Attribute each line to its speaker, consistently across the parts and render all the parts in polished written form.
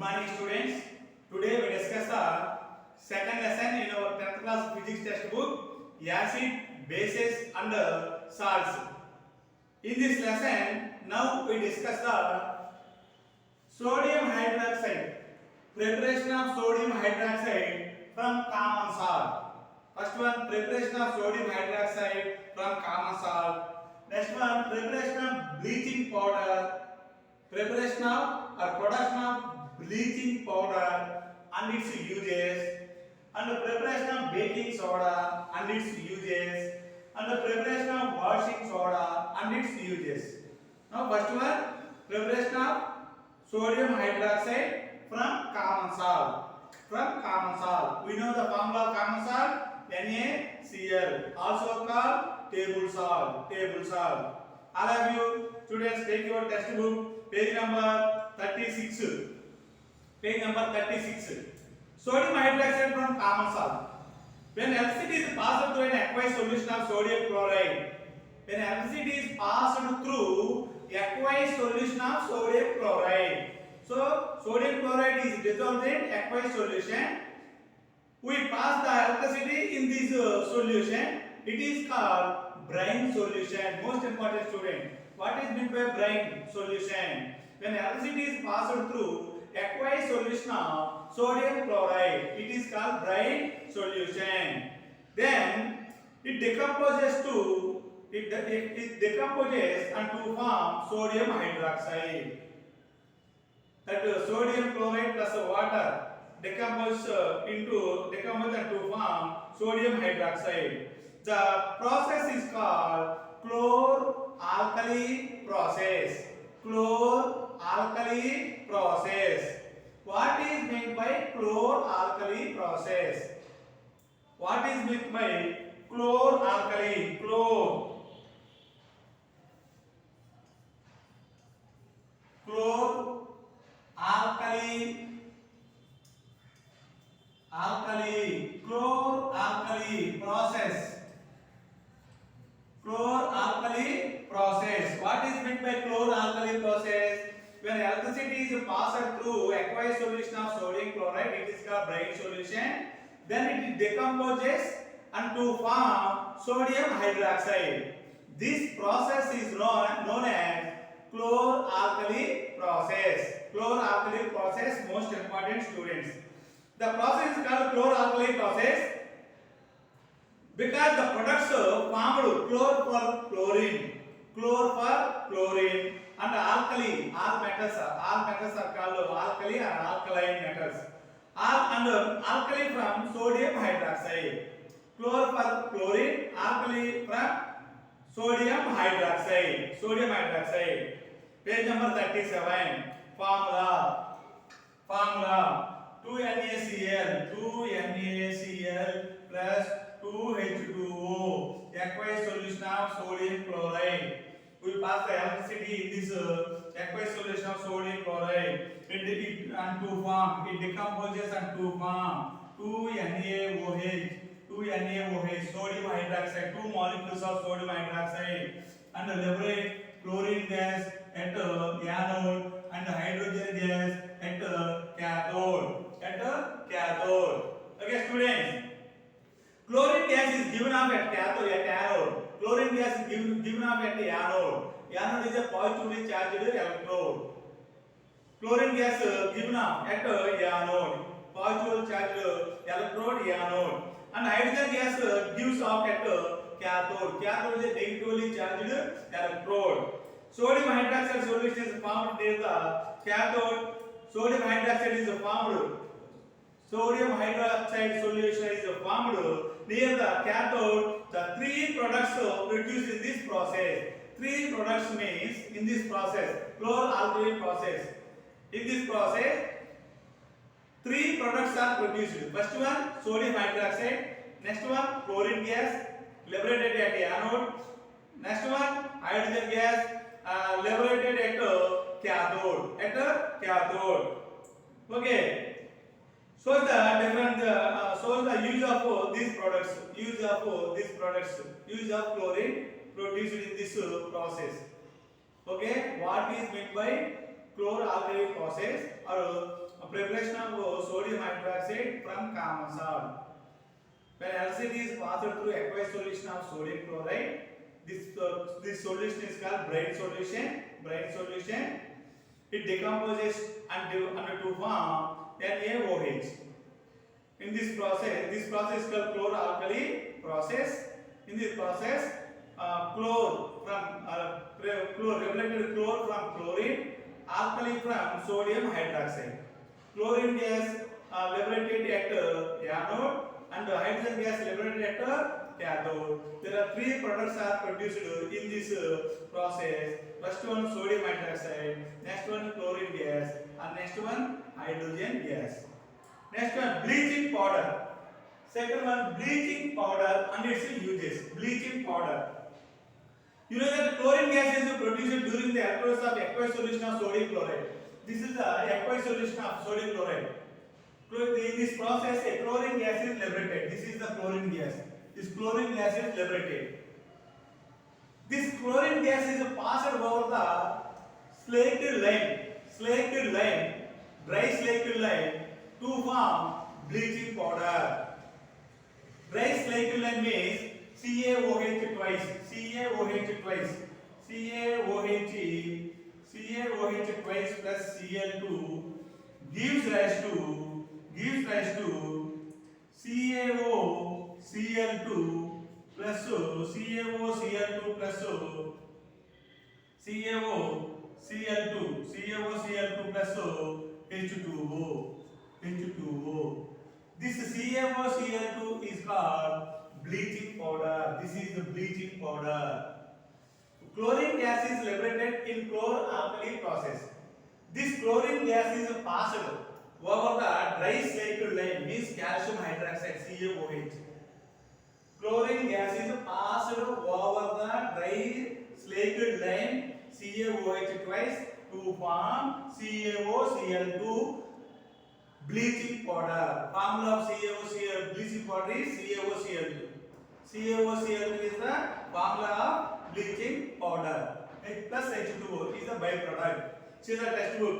Speaker 1: morning students. Today we discuss the second lesson in our 10th class physics textbook, acid, bases and salts. In this lesson, now we discuss the sodium hydroxide, preparation of sodium hydroxide from common salt. First one, preparation of sodium hydroxide from common salt. Next one, preparation of bleaching powder, preparation of or production of bleaching powder and its uses, and the preparation of baking soda and its uses, and the preparation of washing soda and its uses. Now first one, preparation of sodium hydroxide from common salt. From common salt, we know the formula of common salt, NaCl, also called table salt. Table salt. All of you students, take your textbook, page number 36. Page number 36. Sodium hydroxide from common salt. When electricity is passed through an aqueous solution of sodium chloride, when electricity is passed through aqueous solution of sodium chloride, so sodium chloride is dissolved in aqueous solution. We pass the electricity in this solution. It is called brine solution. Most important student. What is meant by brine solution? When electricity is passed through aqueous solution of sodium chloride, it is called brine solution. Then it decomposes and to form sodium hydroxide. That sodium chloride plus water decompose and to form sodium hydroxide. The process is called chlor-alkali process. Chlor-alkali process. What is meant by chlor-alkali process? What is meant by chlor-alkali? Chlor-alkali process. Chlor-alkali process. What is meant by chlor-alkali process? When electricity is passed through aqueous solution of sodium chloride, it is called brine solution. Then it decomposes and to form sodium hydroxide. This process is known as chlor-alkali process. Chlor-alkali process, most important students. The process is called chlor-alkali process because the products formed chlor for chlorine, and alkali, all metals are called alkali or alkaline metals. Alkali from sodium hydroxide. Chlor for chlorine, alkali from sodium hydroxide. Page number 37. Formula 2NaCl plus 2H2O, aqueous solution of sodium chloride. We pass the electricity in this aqueous solution of sodium chloride. It decomposes and to form 2NaOH, sodium hydroxide, two molecules of sodium hydroxide, and liberate chlorine gas at anode and hydrogen gas at cathode. Okay, students. Chlorine gas is given off at anode. Chlorine gas is given off at anode. Anode is a positively charged electrode. Chlorine gas given off at anode. Positively charged electrode anode. And hydrogen gas gives off at cathode. Cathode is a negatively charged electrode. Sodium hydroxide solution is formed near the cathode. Sodium hydroxide is formed near the cathode. The three products produced in this process. Three products means in this process, chlor-alkali process. In this process, three products are produced. First one, sodium hydroxide. Next one, chlorine gas liberated at anode. Next one, hydrogen gas liberated at cathode. Okay. Shows the use of these products. Use of chlorine produced in this process. Okay. What is meant by chloralkali process or preparation of sodium hydroxide from common salt. When LCD is passed through aqueous solution of sodium chloride, this solution is called brine solution. Brine solution. It decomposes and to form NaOH. In this process is called chloralkali process. In this process, regulated chlor from chlorine, alkali from sodium hydroxide. Chlorine gas liberated at anode and hydrogen gas liberated at cathode. There are three products are produced in this process. First one sodium hydroxide, next one chlorine gas, and next one hydrogen gas. Next one bleaching powder. Second one bleaching powder and its uses. Bleaching powder. You know that chlorine gas is produced during the electrolysis of aqueous solution of sodium chloride. This is the aqueous solution of sodium chloride. In this process, a chlorine gas is liberated. This is the chlorine gas. This chlorine gas is liberated. This chlorine gas is passed over the slaked lime, dry slaked lime to form bleaching powder. Dry slaked lime means CaOH twice, CaOH twice, CaOH twice plus Cl2 gives rise to CaOCl2 plus CaOCl2 plus CaOCl2 plus H2O. This CaOCl2 is called bleaching powder. This is the bleaching powder. Chlorine gas is liberated in chloralkali process. This chlorine gas is passed over the dry slaked lime means calcium hydroxide CaOH. Chlorine gas is passed over the dry slaked lime CaOH twice to form CaOCl2 bleaching powder. Formula of CaOCl bleaching powder is CaOCl2. CaOCl2 is the formula of bleaching powder. H plus H2O is the byproduct. See the textbook.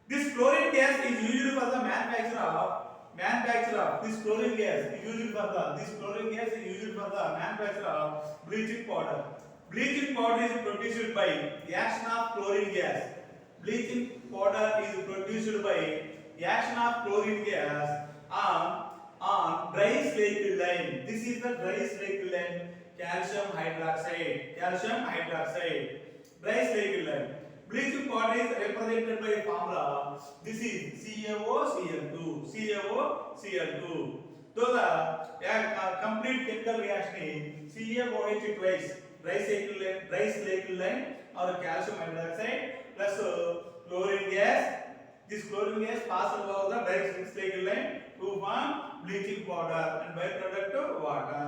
Speaker 1: This chlorine gas is used for the manufacture of this chlorine gas is used for the manufacture of bleaching powder. Bleaching powder is produced by reaction of chlorine gas. Bleaching powder is produced by reaction of chlorine gas on dry slaked lime. This is the dry slaked lime, calcium hydroxide. Dry slaked lime. Bleaching powder is represented by a formula. This is CaOCl2. So the complete chemical reaction is CaOH twice, dry slaked lime or calcium hydroxide plus chlorine gas. This chlorine gas passes over the dry slaked lime to form bleaching powder and byproduct of water.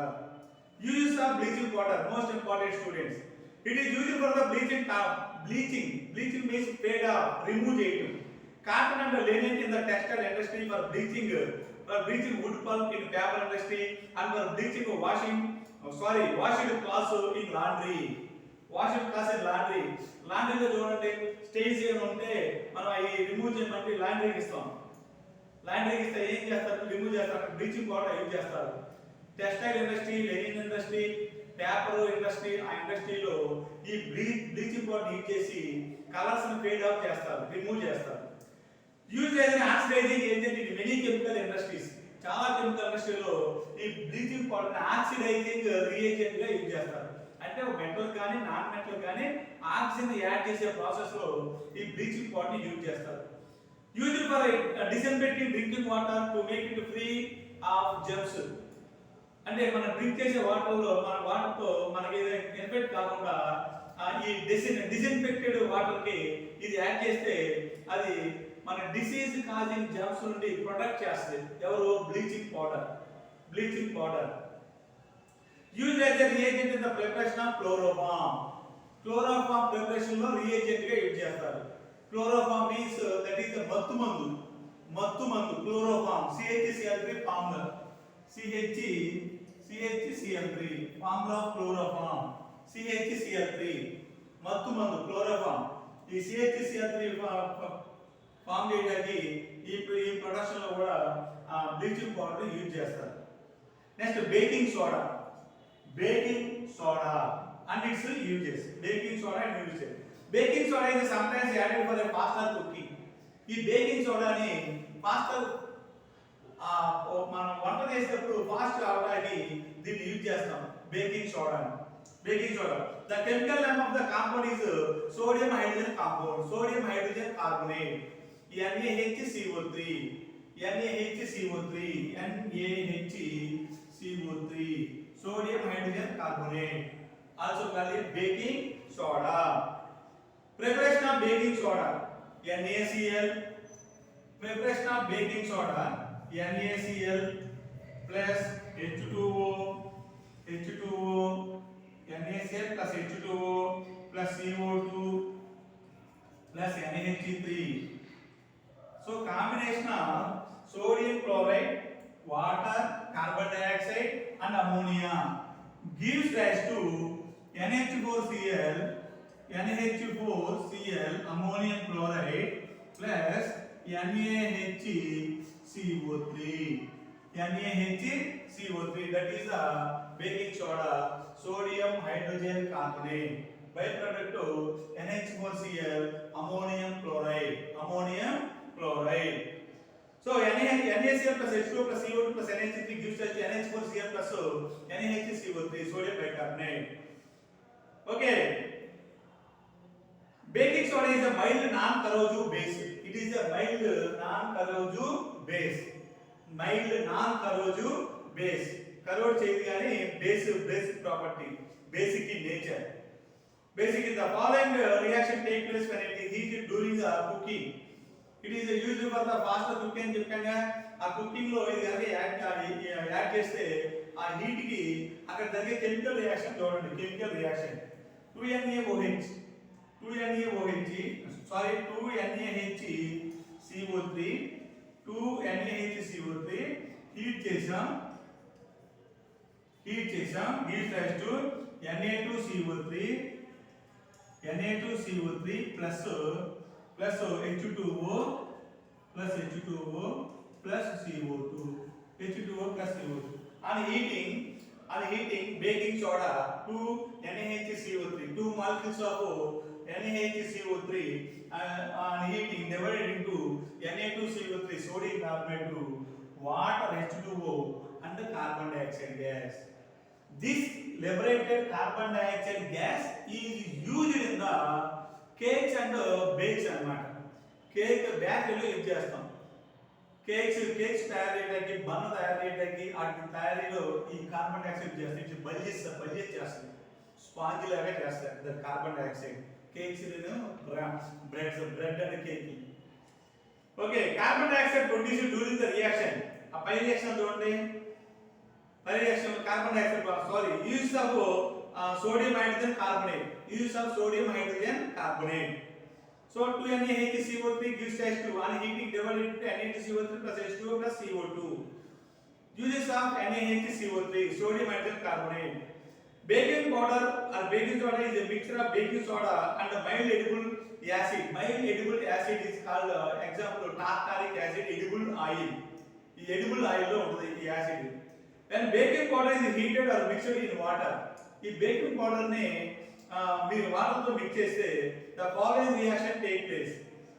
Speaker 1: Uses of bleaching powder, most important students. It is used for the bleaching. Bleaching means fade off, remove it. Cotton and linen in the textile industry for bleaching wood pulp in paper industry and for bleaching washed cloths in laundry. Washed cloths in laundry. Laundry చూడండి stage ఏమైనా ఉంటే మనం అవి remove చేయమంటే లాండ్రీకి ఇస్తాం. లాండ్రీకి ఇస్తే ఏం చేస్తారు? రిమూవ్ చేస్తారు. బ్లీచింగ్ పౌడర్ యూజ్ చేస్తారు. Textile industry, linen industry, paper industry, ఆ ఇండస్ట్రీలో ఈ బ్లీచింగ్ పౌడర్ యూజ్ చేసి కలర్స్ ని ఫేడ్ అవుట్ చేస్తారు, రిమూవ్ చేస్తారు. Use as an oxidizing agent in many chemical industries. చాలా కెమికల్ ఇండస్ట్రీలో ఈ బ్లీచింగ్ పౌడర్ ని ఆక్సిడైజింగ్ రియేజెంట్ గా యూజ్ చేస్తారు. అంటే మెటల్ కానీ నాన్ మెటల్ కానీ ఆక్సిజన్ యాడ్ చేసే ప్రాసెస్ లో ఈ బ్లీచింగ్ పౌడర్ ని యూజ్ చేస్తారు. Use for disinfecting drinking water to make it free of germs. అంటే మనం డ్రింక్ చేసే వాటర్లో మన వాటర్తో మనకి ఇన్ఫెక్ట్ కాకుండా ఈ డిస్ఇన్ఫెక్టెడ్ వాటర్కి ఇది యాడ్ చేస్తే అది మన డిసీజ్ కాజింగ్ జెర్మ్స్ నుండి ప్రొటెక్ట్ చేస్తుంది. ఎవరు? Bleaching powder. Used as a reagent in the preparation of chloroform. Chloroform preparation లో reagent గా యూజ్ చేస్తారు. Chloroform means that is the మత్తు మందు. Chloroform CHCl3 formula. CHCl3 formula of chloroform. CHCl3 మత్తు మందు chloroform. ఈ CH3 ఫామ్ చేయడానికి ఈ ప్రొడక్షన్ లో కూడా బ్లీచింగ్ పౌడర్ యూజ్ చేస్తారు. Next baking soda and its uses. Baking soda and uses. Baking soda is sometimes added for a faster cooking. ఈ baking సోడాని faster మనం వంట చేసేటప్పుడు ఫాస్ట్ అవడానికి దీన్ని యూజ్ చేస్తాం. Baking soda the chemical name of the compound is sodium hydrogen compound, sodium hydrogen carbonate, NaHCO3 sodium hydrogen carbonate, also called it baking soda. Preparation of baking soda, NaCl. Preparation of baking soda, NaCl plus H2O, NaCl plus H2O plus CO2 plus NaHC3. So combination of sodium chloride, water, carbon dioxide and ammonia gives rise to NH4Cl ammonium chloride plus NaHCO3. That is the baking soda, sodium hydrogen carbonate, byproduct to NH4Cl ammonium chloride. So NaCl plus H2O plus CO2 plus NH3 gives us NH4Cl plus NaHCO3, sodium bicarbonate. Okay. Baking soda is a mild non-corrosive base. It is a mild non-corrosive base. Corrode చేయదు కానీ basic property, basic in nature. Basic in the following reaction take place when it is heated during the cooking. It is used for the faster cooking అని చెప్పాగా. ఆ cooking లో ఇది కనుక add చేస్తే ఆ హీట్ కి అక్కడ జరిగే కెమికల్ రియాక్షన్ చూడండి. కెమికల్ రియాక్షన్ 2NaHCO3 హీట్ చేసాం gives rise to Na2CO3 plus H2O plus CO2. On heating baking soda 2NaHCO3, 2 molecules of NaHCO3 on heating divided into Na2CO3 sodium carbonate to water H2O and carbon dioxide gas. This liberated carbon dioxide gas is used in the cakes and bakes అన్నమాట. Cake బేకరీలో use చేస్తాం. Cakes తయారు చేయడానికి, bun తయారు చేయడానికి వాటి తయారీలో ఈ carbon dioxide చేస్తాం. ఇట్లా బల్జెస్ చేస్తుంది, స్పాంజ్ లాగా చేస్తారు the carbon dioxide. Cakes bread and cake. Okay, carbon dioxide produced during the reaction. ఆ పై రియాక్షన్ చూడండి. పై reaction carbon dioxide use of sodium hydrogen carbonate. So 2NaHCO3 gives rise to, on heating divided into NaHCO3 plus H2O plus CO2. Uses of NaHCO3 sodium hydrogen carbonate. Baking powder or baking soda is a mixture of baking soda and a mild edible acid. Mild edible acid is called example tartaric acid, edible oil. The edible oil lo untadi ee acid. When baking powder is heated or mixed in water, ఈ baking powder ని మీరు water తో mix చేస్తే the following reaction take place.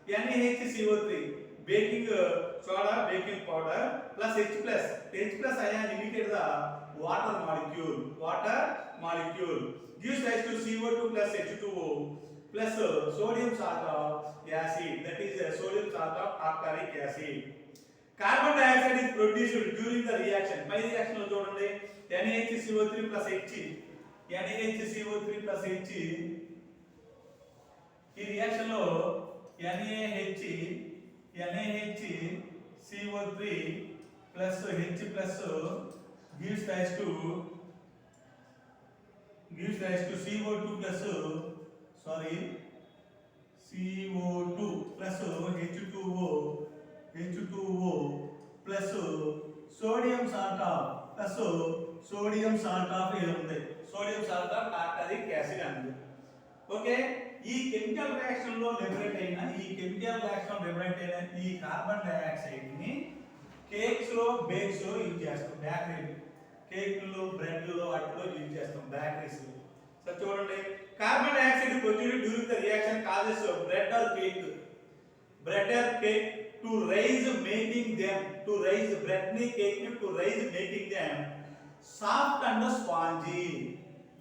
Speaker 1: NaHCO3 baking soda, baking powder plus H plus ion indicate the water molecule gives rise to CO2 plus H2O plus sodium salt of acid, that is sodium salt of tartaric acid. Carbon dioxide is produced during the reaction. By reaction lo చూడండి, NaHCO3 plus H ఈ reaction లో NaHCO3 plus H plus gives rise to CO2 plus H2O plus sodium salt of sodium salt of tartaric acid and okay. ఈ chemical reaction లో liberate అయిన ఈ carbon dioxide ని cakes లో bakes లో use చేస్తాం, బేకరీ కేక్లు బ్రెడ్లు వాటిలో యూజ్ చేస్తాం, బేకరీస్ లో. సో చూడండి, carbon dioxide produced during the reaction causes bread or cake to rise making them bread ni cake ni to rise making them soft and spongy.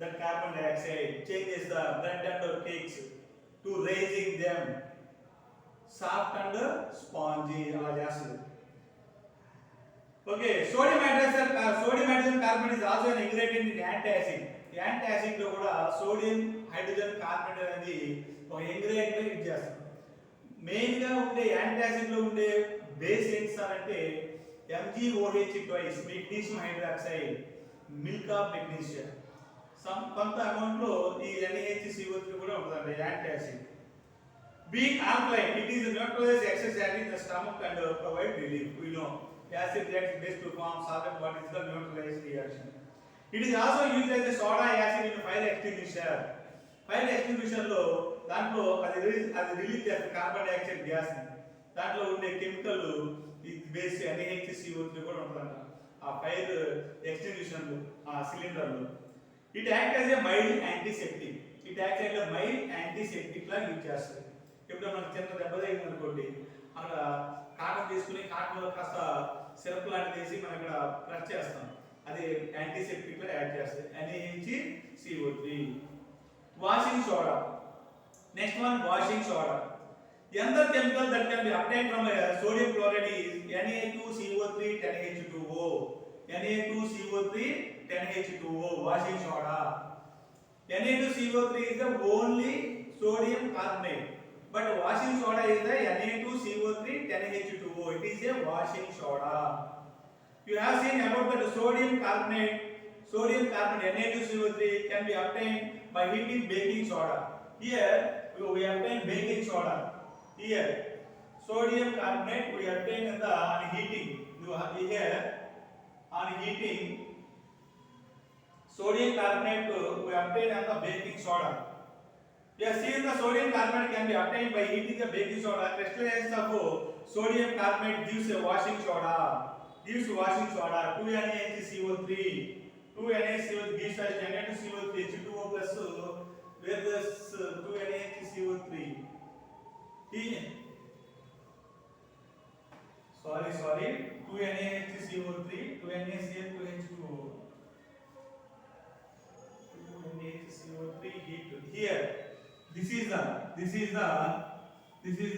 Speaker 1: The carbon dioxide changes the bread and cakes to raising them soft and spongy. ala chestadu. Okay, sodium hydrogen carbonate is also an ingredient in antacid. Antacid lo kuda sodium hydrogen carbonate అనేది ఒక ingredient గా use చేస్తాం. Main గా ఉండే antacid లో ఉండే base ఏంటి sir అంటే MgOH twice magnesium hydroxide, milk of magnesium. కొంత అమౌంట్ లో ఈ NaHCO3 కూడా ఉంటుందండి antacid. Being alkaline, it is neutralizes excess acid in the stomach and provide relief. We know acid reacts base to form solvent. What is the neutralized reaction? It is also used as a soda acid in fire extinguisher. Fire extinguisher లో దాంట్లో అది release చేస్తుంది carbon dioxide gas ని. దాంట్లో ఉండే chemical base NaHCO3 కూడా ఉంటుందంట ఆ ఫైర్ ఎక్స్టింగ్విషన్ లో, ఆ సిలిండర్ లో. It act as a mild antiseptic. Law use చేస్తుంది. ఇప్పుడు మనకు చిన్న దెబ్బ తగిలింది అనుకోండి, అక్కడ కాటన్ తీసుకుని కాటన్ లో కాస్త సిరప్ లాంటిది వేసి మనం ఇక్కడ ప్రెస్ చేస్తాం, అది యాంటీసెప్టిక్ లా యాక్ట్ చేస్తుంది NaHCO3. Washing soda. Next one, washing soda. Another chemical that can be obtained from sodium chloride is Na2CO3 10H2O. Na2CO3 10H2O, washing soda. Na2CO3 is the only sodium carbonate, but washing soda is the Na2CO3 10H2O. It is a washing soda. You have seen about the sodium carbonate Na2CO3 can be obtained by heating baking soda. Here we obtain baking soda. Here sodium carbonate we obtain in the on heating. You have here on heating sodium carbonate we obtain on the baking soda. We have seen the sodium carbonate can be obtained by heating the baking soda. Crystallization of sodium carbonate gives a washing soda. 2NaHCO3. 2NaHCO3 gives us Na2CO3 H2O plus where this 2NaHCO3 sorry 2NaHCO3 2NaCl2H2O 2NaHCO3 heat. Here this is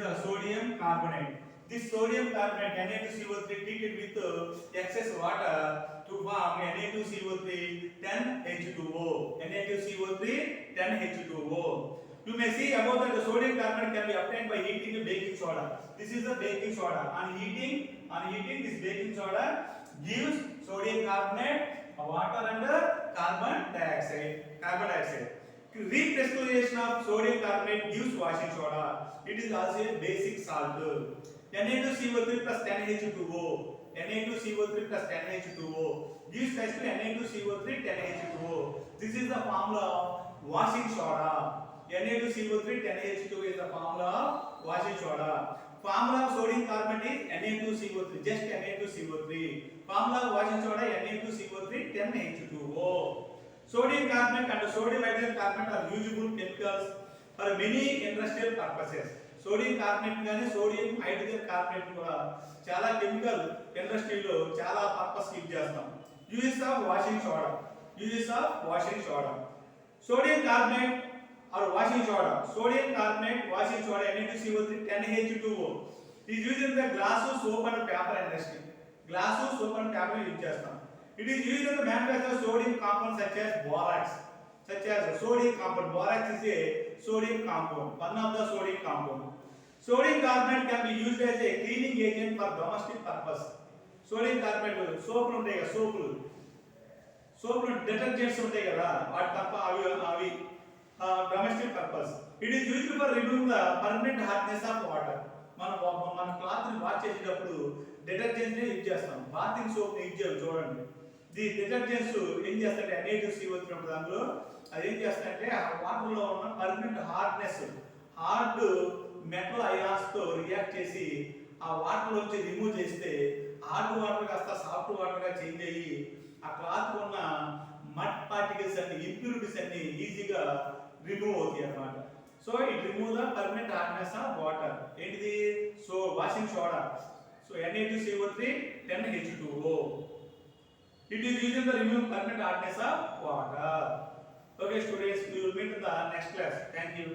Speaker 1: the sodium carbonate. This sodium carbonate Na2CO3 treated with excess water to form Na2CO3 10H2O. Na2CO3 10H2O. You may see about that the sodium carbonate can be obtained by heating a baking soda. This is the baking soda. On heating this baking soda gives sodium carbonate, water and carbon dioxide. Recrystallization of sodium carbonate gives washing soda. It is also a basic salt. Na2CO3 plus 10H2O. Na2CO3 plus 10H2O gives rise to Na2CO3 10H2O. This is the formula of washing soda. Na2CO3 10H2O is the formula of washing soda. Formula of sodium carbonate is Na2CO3, just Na2CO3. Formula of washing soda Na2CO3 10H2O. Sodium carbonate and sodium hydrogen carbonate are usable chemicals for many industrial purposes. Sodium carbonate గాని sodium hydrogen carbonate కూడా చాలా chemical ఇండస్ట్రీలో చాలా purpose use చేస్తాం. Uses of washing soda. Sodium carbonate or washing soda. Sodium carbonate washing soda Na2CO3 10H2O is used in the glass, soap and paper industry. Glass, soap and paper use చేస్తాం. It is used in the manufacture of sodium compounds such as borax. Sodium compound. Borax is a sodium compound, one of the sodium compound. Sodium carbonate can be used as a cleaning agent for domestic purpose. Sodium carbonate soap ఉంటాయి కదా, soap detergents ఉంటాయి కదా, వాటి తప్ప అవి domestic purpose. It is used for removing the permanent hardness of water. మన cloth ని wash చేసేటప్పుడు డిటర్జెంట్ ని యూజ్ చేస్తాం, బాతింగ్ సోప్ ని యూజ్ చేయాలి. చూడండి, ది డిటర్జెంట్స్ ఏం చేస్తాయంటే NA2CO వచ్చినప్పుడు దాంట్లో అది ఏం చేస్తాయంటే ఆ వాటర్లో ఉన్న permanent hardness hard metal ions తో రియాక్ట్ చేసి ఆ వాటర్ నుంచి రిమూవ్ చేస్తే హార్డ్ వాటర్ కాస్త సాఫ్ట్ వాటర్ గా చేంజ్ అయ్యి ఆ క్లాత్ ఉన్న మడ్ పార్టికల్స్ అన్ని ఇంప్యూరిటీస్ అన్ని ఈజీగా రిమూవ్ అవుతాయి అన్నమాట. So it remove the permanent hardness of water. ఏంటిది? So washing soda. So Na2CO3 10H2O. It is used to remove permanent hardness of water. Okay students, we will meet in the next class. Thank you.